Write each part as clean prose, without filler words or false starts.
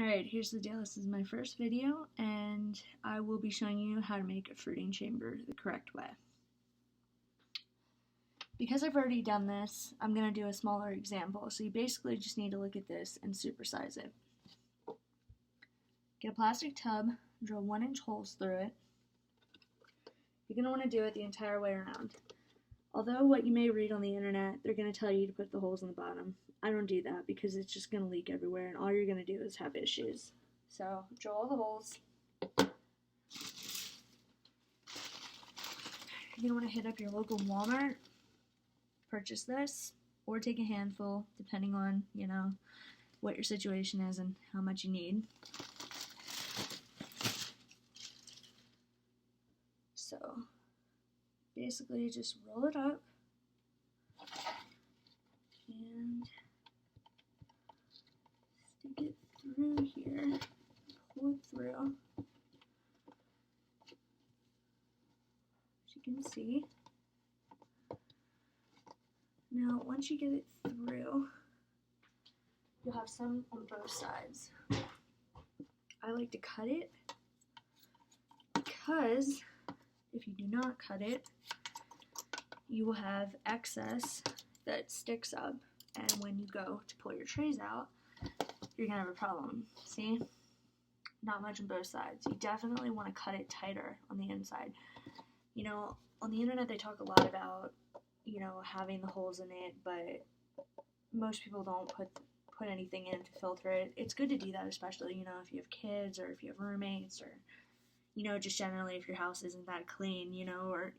Alright, here's the deal. This is my first video, and I will be showing you how to make a fruiting chamber the correct way. Because I've already done this, I'm going to do a smaller example, so you basically just need to look at this and supersize it. Get a plastic tub, drill 1-inch holes through it. You're going to want to do it the entire way around. Although what you may read on the internet, they're going to tell you to put the holes in the bottom. I don't do that because it's just going to leak everywhere and all you're going to do is have issues. So, drill all the holes. You're going to want to hit up your local Walmart, purchase this, or take a handful depending on, what your situation is and how much you need. So, basically just roll it up and stick it through here, pull it through, as you can see. Now once you get it through, you'll have some on both sides. I like to cut it because if you do not cut it, you will have excess that sticks up, and when you go to pull your trays out, you're gonna have a problem. See? Not much on both sides. You definitely want to cut it tighter on the inside. On the internet they talk a lot about, having the holes in it, but most people don't put anything in to filter it. It's good to do that, especially, if you have kids or if you have roommates or, just generally if your house isn't that clean, or,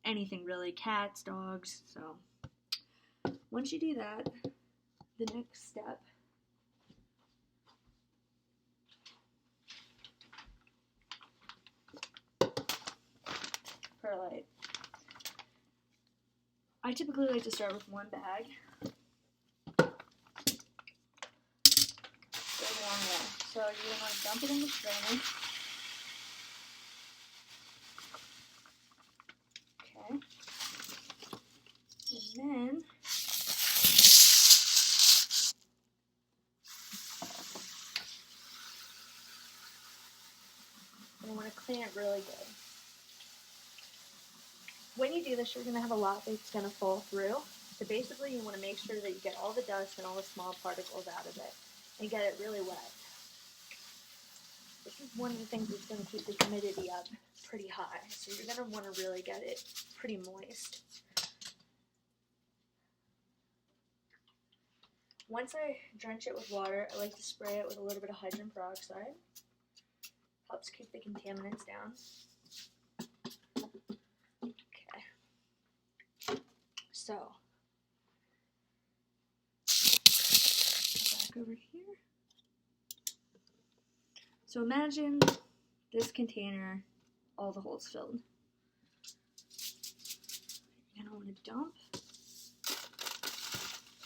anything really, cats, dogs. So once you do that, the next step perlite. I typically like to start with one bag. Goes a long way. So you're going to want to dump it in the strainer. Okay. And then you want to clean it really good. When you do this, you're going to have a lot that's going to fall through. So basically, you want to make sure that you get all the dust and all the small particles out of it and get it really wet. This is one of the things that's going to keep the humidity up pretty high. So you're going to want to really get it pretty moist. Once I drench it with water, I like to spray it with a little bit of hydrogen peroxide. Helps keep the contaminants down. So, back over here. So imagine this container, all the holes filled. You're going to want to dump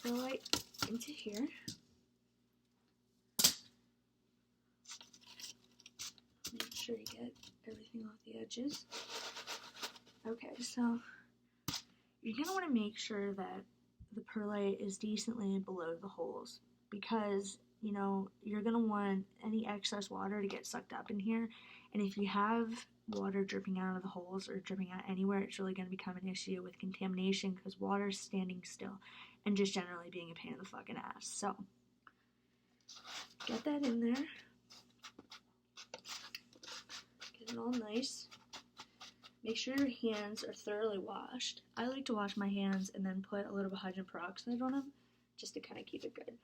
perlite into here. Make sure you get everything off the edges. Okay, so you're going to want to make sure that the perlite is decently below the holes because, you're going to want any excess water to get sucked up in here. And if you have water dripping out of the holes or dripping out anywhere, it's really going to become an issue with contamination because water's standing still and just generally being a pain in the fucking ass. So, get that in there. Get it all nice. Make sure your hands are thoroughly washed. I like to wash my hands and then put a little bit of hydrogen peroxide on them just to kind of keep it good.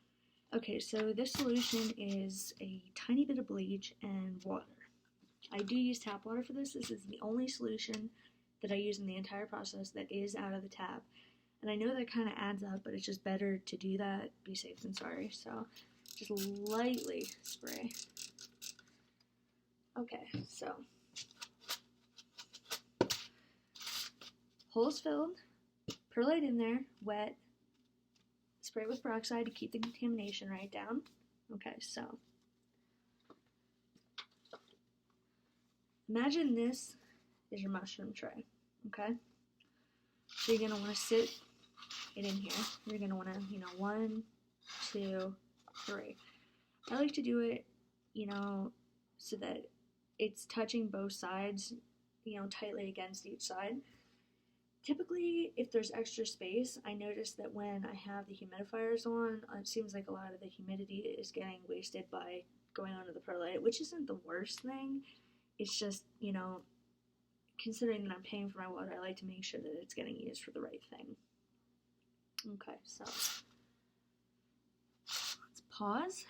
Okay, so this solution is a tiny bit of bleach and water. I do use tap water for this. This is the only solution that I use in the entire process that is out of the tap. And I know that kind of adds up, but it's just better to do that. Be safe than sorry. So just lightly spray. Okay, so holes filled, perlite in there, wet, spray with peroxide to keep the contamination right down. Okay, so imagine this is your mushroom tray, okay? So you're going to want to sit it in here. You're going to want to, 1, 2, 3. I like to do it you know, so that it's touching both sides, you know, tightly against each side. Typically, if there's extra space, I notice that when I have the humidifiers on, it seems like a lot of the humidity is getting wasted by going onto the perlite, which isn't the worst thing. It's just, you know, considering that I'm paying for my water, I like to make sure that it's getting used for the right thing. Okay, so let's pause.